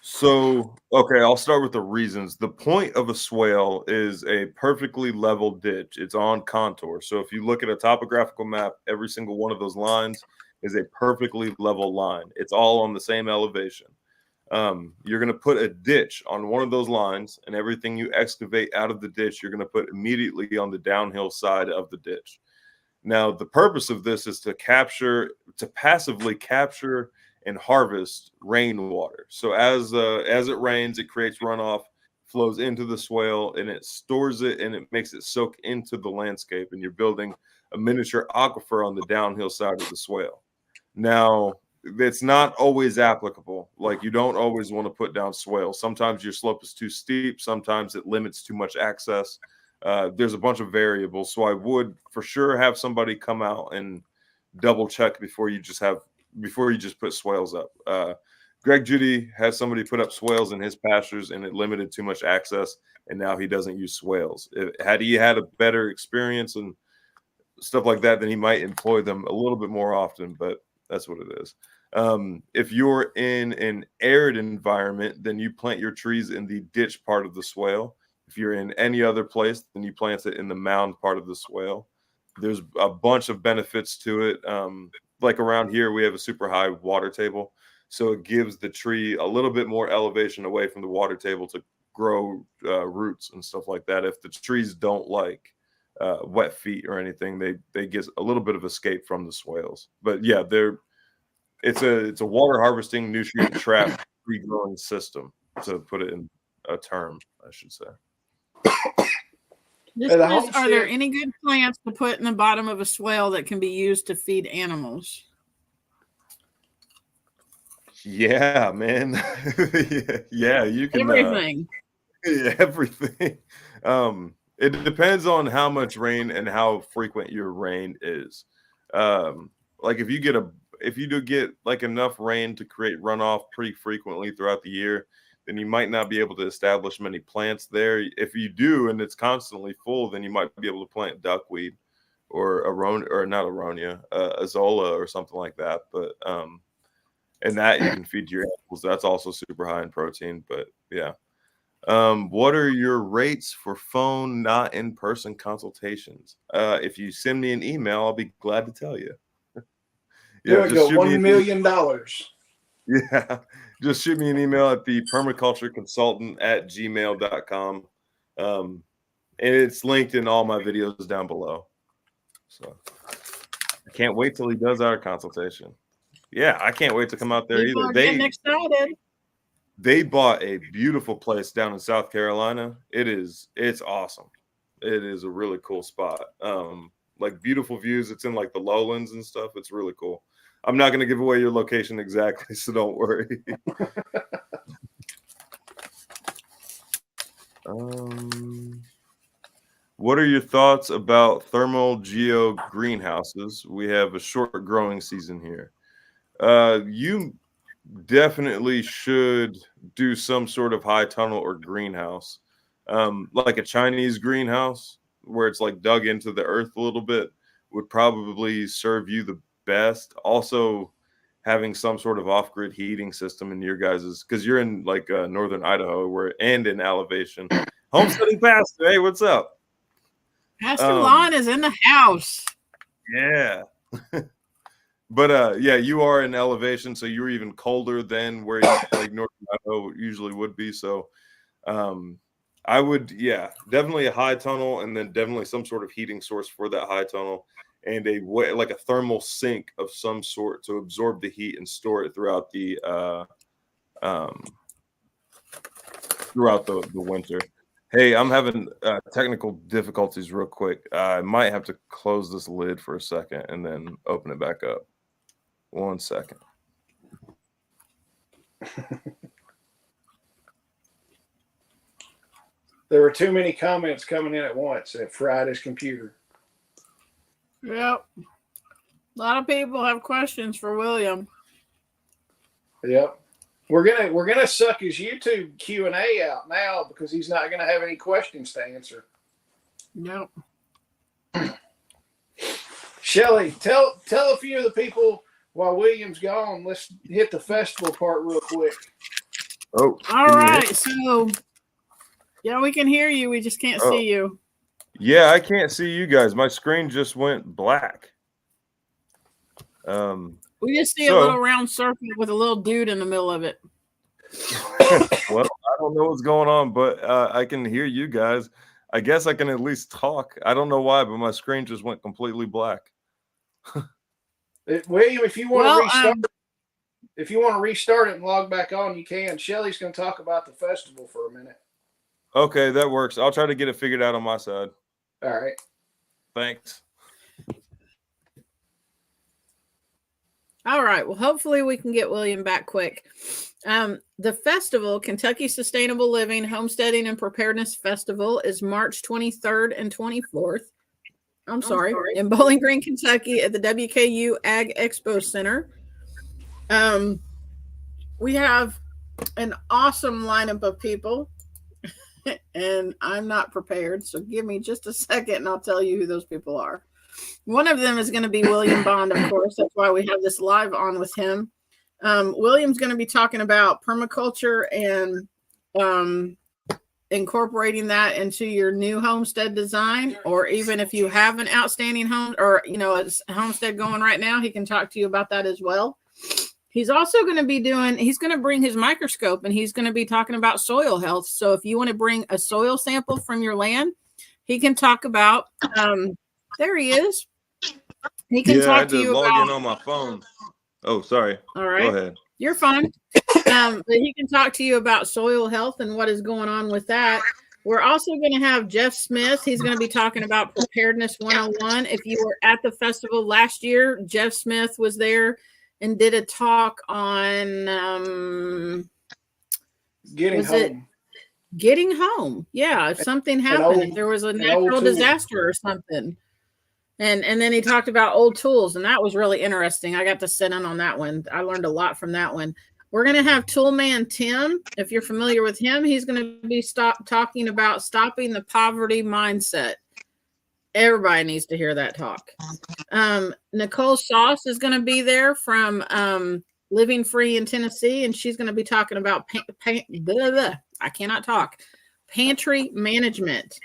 So, okay, I'll start with the reasons. The point of a swale is a perfectly level ditch. It's on contour. So if you look at a topographical map, every single one of those lines is a perfectly level line. It's all on the same elevation. You're going to put a ditch on one of those lines, and everything you excavate out of the ditch, you're going to put immediately on the downhill side of the ditch. Now, the purpose of this is to passively capture and harvest rainwater. So as it rains, it creates runoff, flows into the swale, and it stores it and it makes it soak into the landscape. And you're building a miniature aquifer on the downhill side of the swale. Now, it's not always applicable. Like, you don't always want to put down swales. Sometimes your slope is too steep. Sometimes it limits too much access. There's a bunch of variables. So I would for sure have somebody come out and double check before you just put swales up. Greg Judy had somebody put up swales in his pastures and it limited too much access, and now he doesn't use swales. Had he had a better experience and stuff like that, then he might employ them a little bit more often, but that's what it is. If you're in an arid environment, then you plant your trees in the ditch part of the swale. If you're in any other place, then you plant it in the mound part of the swale. There's a bunch of benefits to it. Like around here, we have a super high water table. So it gives the tree a little bit more elevation away from the water table to grow roots and stuff like that. If the trees don't like wet feet or anything, they get a little bit of escape from the swales. But yeah, it's a water harvesting, nutrient trap tree growing system, to put it in a term, I should say. This says, are there any good plants to put in the bottom of a swale that can be used to feed animals? Yeah, man. Yeah, you can. Everything. Everything. It depends on how much rain and how frequent your rain is. Like if you do get like enough rain to create runoff pretty frequently throughout the year, then you might not be able to establish many plants there. If you do and it's constantly full, then you might be able to plant duckweed or azolla or something like that. But and that you can feed your animals. That's also super high in protein. But yeah. What are your rates for phone, not in-person consultations? If you send me an email, I'll be glad to tell you. Yeah, go $1 million. Yeah, just shoot me an email at the permacultureconsultant@gmail.com. And it's linked in all my videos down below. So I can't wait till he does our consultation. Yeah, I can't wait to come out there People either. are getting excited. they bought a beautiful place down in South Carolina. It's awesome. It is a really cool spot. Like beautiful views. It's in like the lowlands and stuff. It's really cool. I'm not going to give away your location exactly, so don't worry. What are your thoughts about thermal geo greenhouses? We have a short growing season here. You definitely should do some sort of high tunnel or greenhouse, like a Chinese greenhouse where it's like dug into the earth a little bit would probably serve you the best. Also, having some sort of off-grid heating system in your guys's, because you're in like northern Idaho, and in elevation. Homesteading Pastor, hey, what's up? Pastor Lon is in the house. Yeah. But yeah, you are in elevation, so you're even colder than where you, like northern Idaho usually would be. So I would, yeah, definitely a high tunnel, and then definitely some sort of heating source for that high tunnel, and like a thermal sink of some sort to absorb the heat and store it throughout the winter. Hey, I'm having technical difficulties real quick. I might have to close this lid for a second and then open it back up. 1 second. There were too many comments coming in at once. It fried his computer. Yep. A lot of people have questions for William. Yep. We're gonna suck his YouTube Q&A out now because he's not gonna have any questions to answer. Nope. Shelly, tell a few of the people while William's gone. Let's hit the festival part real quick. Oh, all right. So, yeah, we can hear you. We just can't see you. Yeah, I can't see you guys. My screen just went black. We just see a little round circle with a little dude in the middle of it. Well, I don't know what's going on, but I can hear you guys. I guess I can at least talk. I don't know why, but my screen just went completely black. William, if you want to restart, if you want to restart it and log back on, you can. Shelly's going to talk about the festival for a minute. Okay, that works. I'll try to get it figured out on my side. All right. Thanks. All right. Well, hopefully we can get William back quick. The festival, Kentucky Sustainable Living, Homesteading, and Preparedness Festival, is March 23rd and 24th. I'm sorry, in Bowling Green, Kentucky, at the WKU Ag Expo Center. We have an awesome lineup of people, and I'm not prepared, so give me just a second, and I'll tell you who those people are. One of them is going to be William Bond, of course. That's why we have this live on with him. William's going to be talking about permaculture and incorporating that into your new homestead design, or even if you have an outstanding home or, a homestead going right now, he can talk to you about that as well. He's also going to be he's going to bring his microscope, and he's going to be talking about soil health. So if you want to bring a soil sample from your land, he can talk about, there he is. He can talk to you log about, in on my phone. Oh, sorry. All right. Go ahead. You're fine. But he can talk to you about soil health and what is going on with that. We're also going to have Jeff Smith. He's going to be talking about Preparedness 101. If you were at the festival last year, Jeff Smith was there and did a talk on getting home. Getting home. Yeah, if something happened, if there was a natural disaster or something. And then he talked about old tools, and that was really interesting. I got to sit in on that one. I learned a lot from that one. We're going to have Toolman Tim. If you're familiar with him, he's going to be talking about stopping the poverty mindset. Everybody needs to hear that talk. Nicole Sauce is going to be there from Living Free in Tennessee, and she's going to be talking about I cannot talk. Pantry management.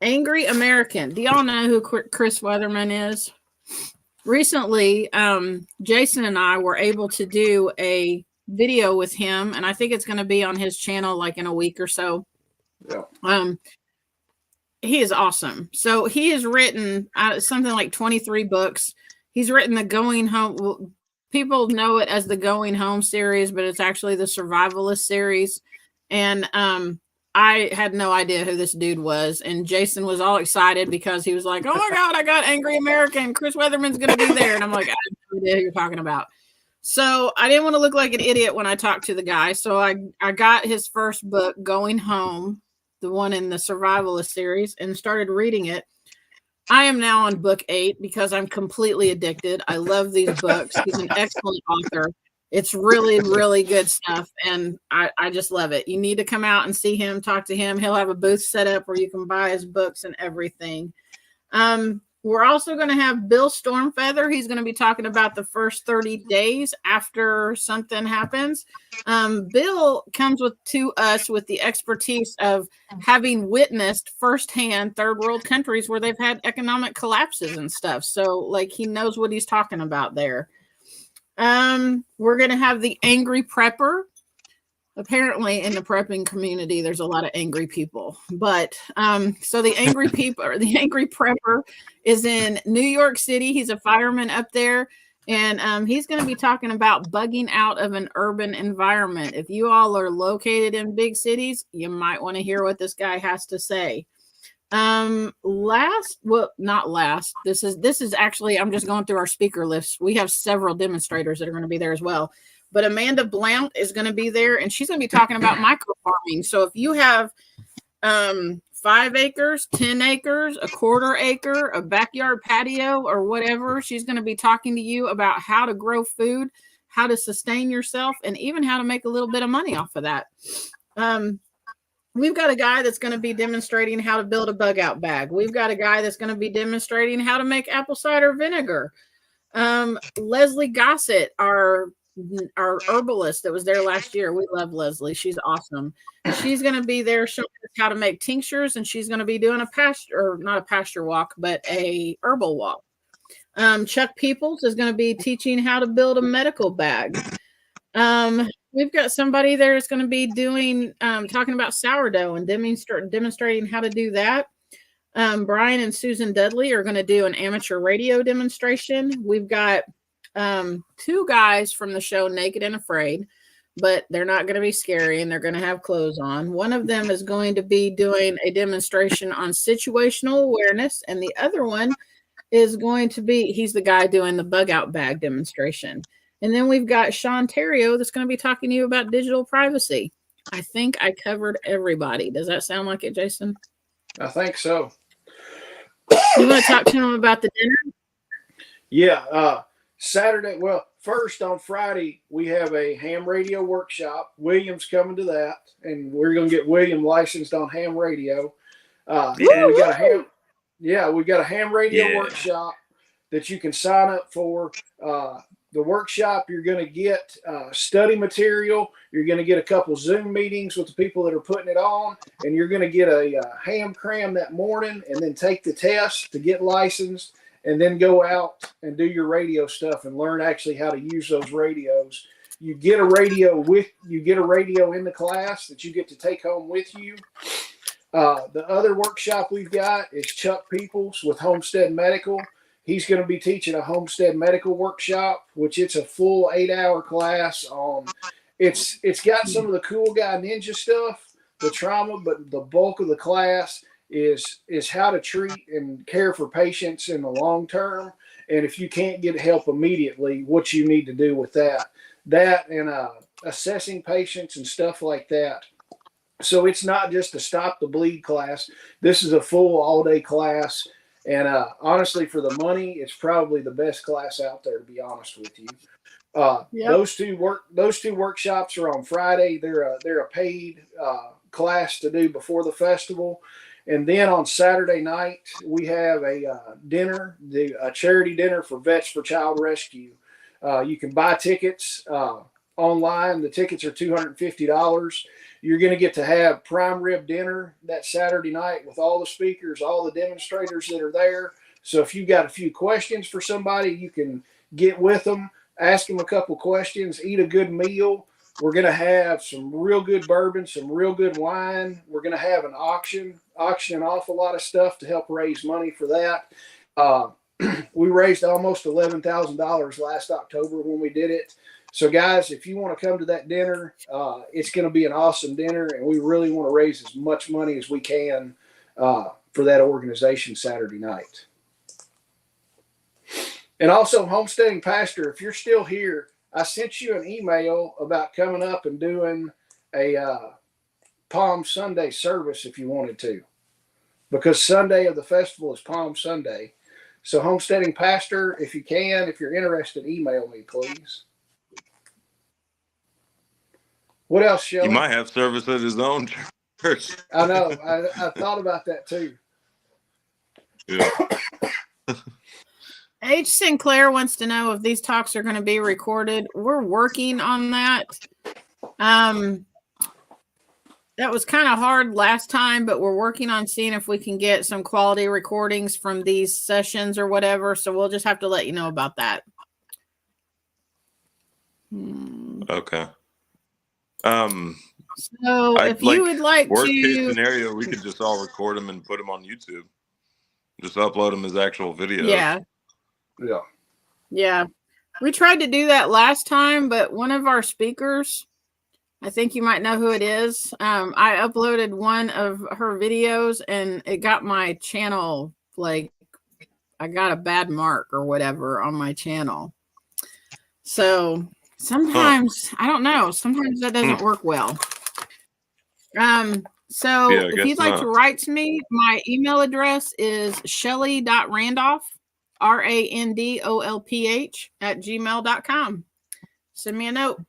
Angry American. Do y'all know who Chris Weatherman is? Recently, Jason and I were able to do a video with him, and I think it's going to be on his channel like in a week or so. Yeah. He is awesome. So he has written something like 23 books. He's written the Going Home people know it as the Going Home series, but it's actually the Survivalist series. And I had no idea who this dude was. And Jason was all excited because he was like, oh my God, I got Angry American. Chris Weatherman's going to be there. And I'm like, I have no idea who you're talking about. So I didn't want to look like an idiot when I talked to the guy. So I got his first book, Going Home, the one in the Survivalist series, and started reading it. I am now on book 8 because I'm completely addicted. I love these books. He's an excellent author. It's really, really good stuff. And I just love it. You need to come out and see him, talk to him. He'll have a booth set up where you can buy his books and everything. We're also going to have Bill Stormfeather. He's going to be talking about the first 30 days after something happens. Bill comes to us with the expertise of having witnessed firsthand third world countries where they've had economic collapses and stuff. So, like, he knows what he's talking about there. We're going to have the Angry Prepper. Apparently in the prepping community, there's a lot of angry people, but so the Angry Prepper is in New York City. He's a fireman up there, and he's going to be talking about bugging out of an urban environment. If you all are located in big cities, you might want to hear what this guy has to say. Not last. This is actually, I'm just going through our speaker list. We have several demonstrators that are going to be there as well. But Amanda Blount is going to be there, and she's going to be talking about micro farming. So if you have 5 acres, 10 acres, a quarter acre, a backyard patio, or whatever, she's going to be talking to you about how to grow food, how to sustain yourself, and even how to make a little bit of money off of that. We've got a guy that's going to be demonstrating how to build a bug out bag. We've got a guy that's going to be demonstrating how to make apple cider vinegar. Leslie Gossett, our herbalist that was there last year. We love Leslie. She's awesome. She's going to be there showing us how to make tinctures, and she's going to be doing not a pasture walk, but a herbal walk. Chuck Peoples is going to be teaching how to build a medical bag. We've got somebody there that's going to be doing, talking about sourdough and demonstrating how to do that. Brian and Susan Dudley are going to do an amateur radio demonstration. We've got 2 guys from the show Naked and Afraid, but they're not going to be scary and they're going to have clothes on. One of them is going to be doing a demonstration on situational awareness, and the other one is going to be, he's the guy doing the bug out bag demonstration. And then we've got Sean Terrio that's going to be talking to you about digital privacy. I think I covered everybody. Does that sound like it, Jason? I think so. You want to talk to him about the dinner? Yeah. Saturday. Well, first on Friday, we have a ham radio workshop. William's coming to that, and we're going to get William licensed on ham radio. We got a ham radio workshop that you can sign up for. The workshop, you're going to get study material. You're going to get a couple Zoom meetings with the people that are putting it on, and you're going to get a ham cram that morning and then take the test to get licensed and then go out and do your radio stuff and learn actually how to use those radios. You get a radio in the class that you get to take home with you. The other workshop we've got is Chuck Peoples with Homestead Medical. He's going to be teaching a homestead medical workshop, which it's a full 8-hour class on. It's got some of the cool guy ninja stuff, the trauma, but the bulk of the class is how to treat and care for patients in the long term. And if you can't get help immediately, what you need to do with that and assessing patients and stuff like that. So it's not just a stop the bleed class. This is a full all-day class. And honestly, for the money, it's probably the best class out there, to be honest with you. Those two workshops are on Friday. They're a paid class to do before the festival. And then on Saturday night, we have a dinner, a charity dinner for Vets for Child Rescue. You can buy tickets online. The tickets are $250. You're going to get to have prime rib dinner that Saturday night with all the speakers, all the demonstrators that are there. So if you've got a few questions for somebody, you can get with them, ask them a couple questions, eat a good meal. We're going to have some real good bourbon, some real good wine. We're going to have an auctioning off a lot of stuff to help raise money for that. we raised almost $11,000 last October when we did it. So, guys, if you want to come to that dinner, it's going to be an awesome dinner, and we really want to raise as much money as we can for that organization Saturday night. And also, Homesteading Pastor, if you're still here, I sent you an email about coming up and doing a Palm Sunday service if you wanted to, because Sunday of the festival is Palm Sunday. So, Homesteading Pastor, if you can, if you're interested, email me, please. What else, Shelley? He might have service at his own church. I know. I thought about that too. Yeah. H. Sinclair wants to know if these talks are going to be recorded. We're working on that. That was kind of hard last time, but we're working on seeing if we can get some quality recordings from these sessions or whatever. So we'll just have to let you know about that. Okay. So if you would like worst to, case scenario, we could just all record them and put them on YouTube. Just upload them as actual videos. Yeah. We tried to do that last time, but one of our speakers, I think you might know who it is. I uploaded one of her videos and it got my channel, like I got a bad mark or whatever on my channel. So sometimes, I don't know, sometimes that doesn't work well. So if you'd like to write to me, my email address is shelly.randolph, RANDOLPH @gmail.com. Send me a note.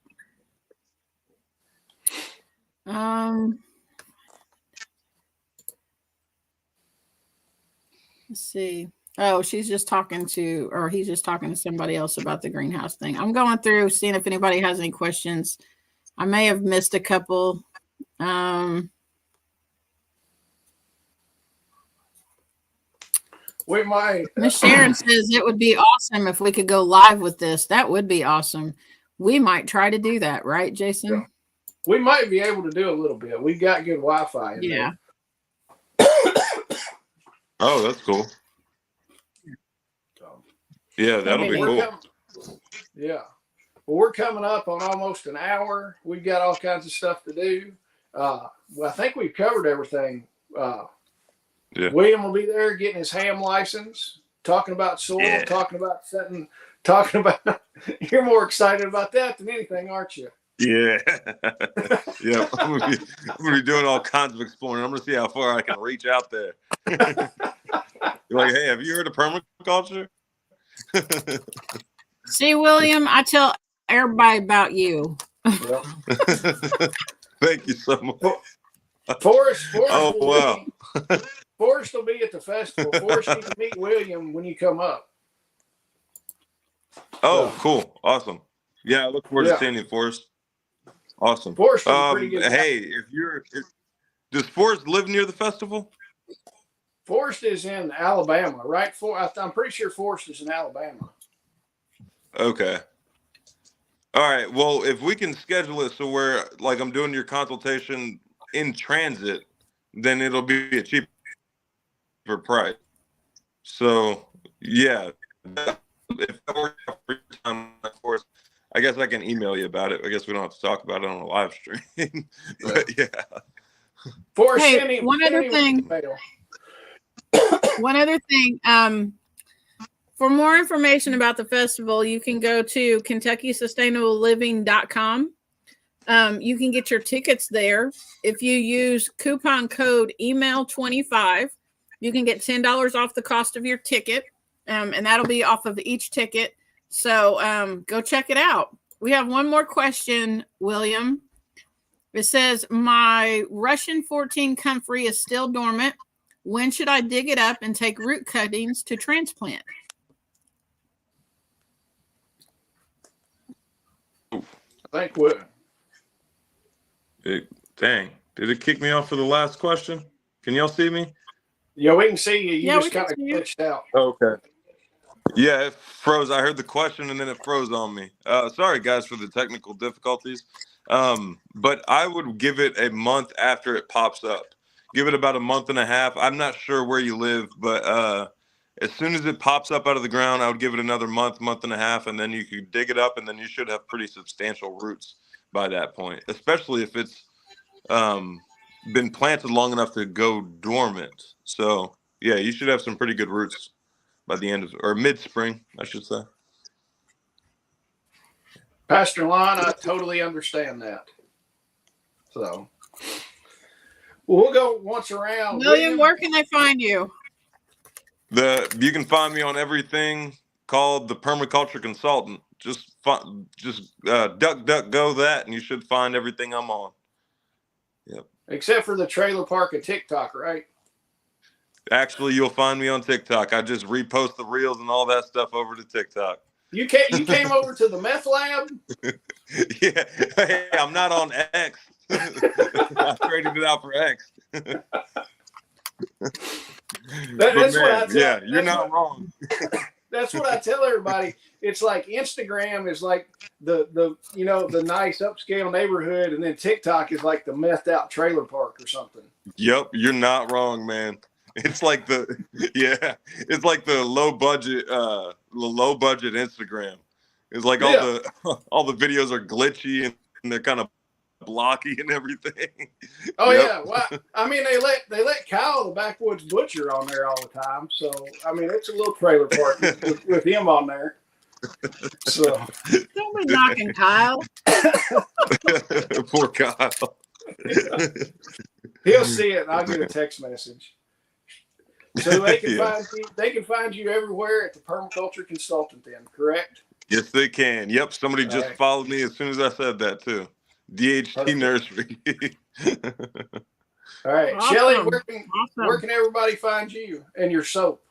Let's see. Oh, she's just talking to, or he's just talking to somebody else about the greenhouse thing. I'm going through, seeing if anybody has any questions. I may have missed a couple. We might. Miss Sharon says it would be awesome if we could go live with this. That would be awesome. We might try to do that, right, Jason? Yeah. We might be able to do a little bit. We've got good Wi-Fi in there. Oh, that's cool. Yeah, that'll be cool. Yeah. Well, we're coming up on almost an hour. We've got all kinds of stuff to do. Well, I think we've covered everything. William will be there getting his ham license, talking about soil, talking about setting, talking about. You're more excited about that than anything, aren't you? Yeah. Yeah. I'm gonna be doing all kinds of exploring. I'm gonna see how far I can reach out there. You're like, hey, have you heard of permaculture? See, William, I tell everybody about you. Well, thank you so much. Forrest wow. Forrest will be at the festival. Forrest, you can meet William when you come up. Oh, cool. Awesome. Yeah, I look forward to seeing you, Forrest. Awesome. Forrest is pretty good. Hey, does Forrest live near the festival? Forrest is in Alabama, right? I'm pretty sure Forrest is in Alabama. Okay. All right. Well, if we can schedule it so where, like, I'm doing your consultation in transit, then it'll be a cheaper price. So, yeah. If that works out for your time, of course, I guess I can email you about it. I guess we don't have to talk about it on a live stream. But, yeah. Forrest, hey, one other thing. One other thing. For more information about the festival, you can go to KentuckySustainableLiving.com. You can get your tickets there. If you use coupon code email25, you can get $10 off the cost of your ticket, and that'll be off of each ticket. So go check it out. We have one more question, William. It says, my Russian 14 comfrey is still dormant. When should I dig it up and take root cuttings to transplant? I think what? Dang. Did it kick me off for the last question? Can y'all see me? Yeah, we can see you. You just kind of glitched out. Okay. Yeah, it froze. I heard the question and then it froze on me. Sorry, guys, for the technical difficulties. But I would give it a month after it pops up. Give it about a month and a half. I'm not sure where you live, but As soon as it pops up out of the ground, I would give it another month, month and a half, and then you could dig it up, and then you should have pretty substantial roots by that point, especially if it's been planted long enough to go dormant. So yeah, you should have some pretty good roots by the end of, or mid-spring, I should say. Pastor Lon, I totally understand that. So we'll go once around. William, where can they find you? You can find me on everything called the Permaculture Consultant. Just duck go that, and you should find everything I'm on. Yep. Except for the trailer park and TikTok, right? Actually, you'll find me on TikTok. I just repost the reels and all that stuff over to TikTok. You came over to the meth lab? Yeah. Hey, I'm not on X. I traded it out for X. Yeah, you're not wrong. That's what I tell everybody. It's like Instagram is like the nice upscale neighborhood, and then TikTok is like the methed out trailer park or something. Yep, you're not wrong, man. It's like the low budget Instagram. It's like all the videos are glitchy and they're kind of blocky and everything. Oh yeah, well, I mean they let Kyle the backwoods butcher on there all the time. So I mean it's a little trailer park with him on there. So don't be knocking Kyle. Poor Kyle. He'll see it and I'll get a text message. So they can find you everywhere at the Permaculture Consultant then, correct? Yes, they can. Yep, somebody all just followed me as soon as I said that too. DHT Nursery. All right. Awesome. Shelly, where can everybody find you and your soap?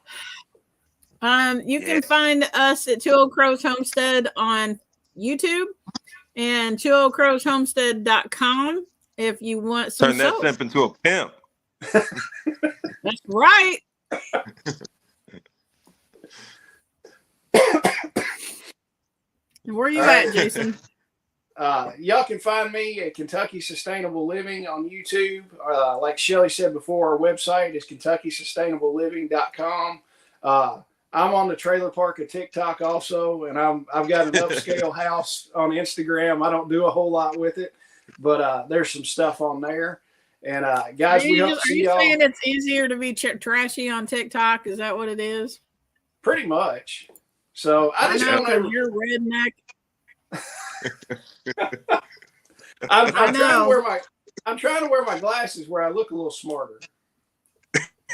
You can find us at Two Old Crows Homestead on YouTube and twooldcrowshomestead.com if you want some Turn that soap. simp into a pimp. That's right. Where are you at, Jason? Y'all can find me at Kentucky Sustainable Living on YouTube. Like Shelly said before, our website is KentuckySustainableLiving.com. I'm on the trailer park of TikTok also, and I've got an upscale house on Instagram. I don't do a whole lot with it, but there's some stuff on there. And guys, we hope to see y'all. Are you saying it's easier to be trashy on TikTok? Is that what it is? Pretty much. So I just don't know. You're redneck. I'm trying to wear my glasses where I look a little smarter.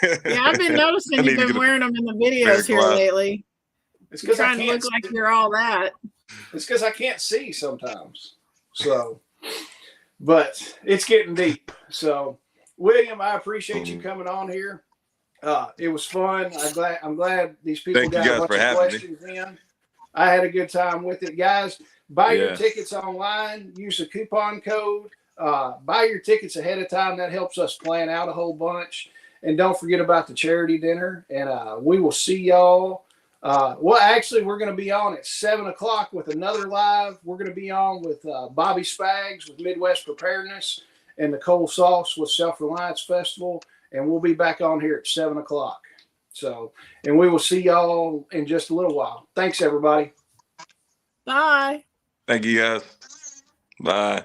Yeah, I've been noticing you've been wearing them in the videos here lately. It's because trying to look like you're all that. It's because I can't see sometimes. So, but it's getting deep. So, William, I appreciate you coming on here. It was fun. I'm glad these people got a bunch of questions in. I had a good time with it, guys. Buy your tickets online. Use the coupon code. Buy your tickets ahead of time. That helps us plan out a whole bunch. And don't forget about the charity dinner. And we will see y'all. Well, actually, we're going to be on at 7 o'clock with another live. We're going to be on with Bobby Spags with Midwest Preparedness and Nicole Sauce with Self-Reliance Festival. And we'll be back on here at 7 o'clock. So, and we will see y'all in just a little while. Thanks, everybody. Bye. Thank you, guys. Bye.